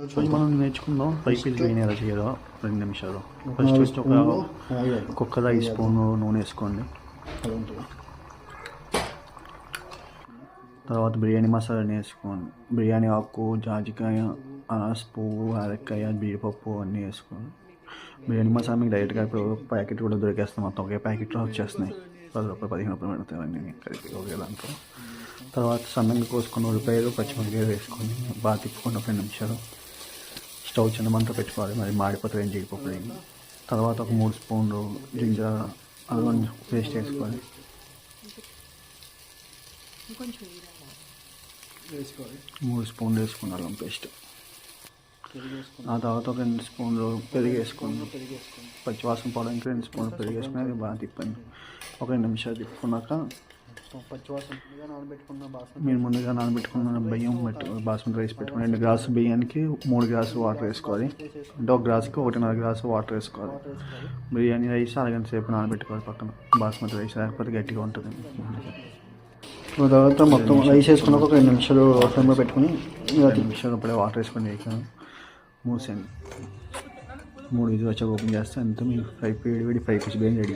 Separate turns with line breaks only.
రోజు మనం నేర్చుకుందాం పైకి బిర్యానీ ఎలా చేయాలో 2 నిమిషాలు. ఫస్ట్ ఒక కుక్కర్ 5 స్పూన్లు నూనె వేసుకోండి. తర్వాత బిర్యానీ మసాలాని వేసుకోండి. బిర్యానీ ఆకు, జాజికాయ, అనాస పువ్వు, యాలక్కాయ, జీడిపప్పు అన్నీ వేసుకోండి. బిర్యానీ మసాలా మీకు డైరెక్ట్గా ఇప్పుడు ప్యాకెట్ కూడా దొరికేస్తాయి. మొత్తం ఒకే ప్యాకెట్లో వచ్చేస్తున్నాయి. 10 రూపాయలు 15 రూపాయలు పెడతాయి అన్నీ కలిపి ఒకే దాంట్లో. తర్వాత సన్నగా కోసుకొని ఉల్లిపాయలు, పచ్చిమిరపకాయలు వేసుకొని బాగా తిప్పుకొని 2 నిమిషాలు స్టవ్ చిన్న మంట పెట్టుకోవాలి. మరి మాడిపోతుంది జీడిపప్పు. తర్వాత ఒక 3 స్పూన్లు జింజర్ అల్లం పేస్ట్ వేసుకోవాలి. 3 స్పూన్లు వేసుకుని అల్లం పేస్ట్. ఆ తర్వాత ఒక 2 స్పూన్లు పెరుగు వేసుకోండి. పచ్చివాసన పోవడానికి 2 స్పూన్లు పెరుగు వేసుకుని అది బాగా తిప్పండి. ఒక 2 నిమిషాలు తిప్పుకున్నాక మీరు ముందుగా నానబెట్టుకున్న బియ్యం బాస్మతి రైస్ పెట్టుకుని 2 గ్లాసు బియ్యానికి 3 గ్లాసులు వాటర్ వేసుకోవాలి. అంటే ఒక గ్లాసుకి 1.5 గ్లాసు వాటర్ వేసుకోవాలి. బిర్యానీ రైస్ అరగంట సేపు నానబెట్టుకోవాలి పక్కన. బాస్మతి రైస్ లేకపోతే గట్టిగా ఉంటుంది. తర్వాత మొత్తం రైస్ వేసుకున్నాక ఒక 2 నిమిషాలు ఫ్లేమ్లో పెట్టుకుని 2 నిమిషాలు అప్పుడే వాటర్ వేసుకొని మూసేయండి. 3 విజిల్స్ వచ్చాక ఓపెన్ చేస్తే అంతా మీకు వేడి ఫ్రై పీస్ బిర్యానీ రెడీ.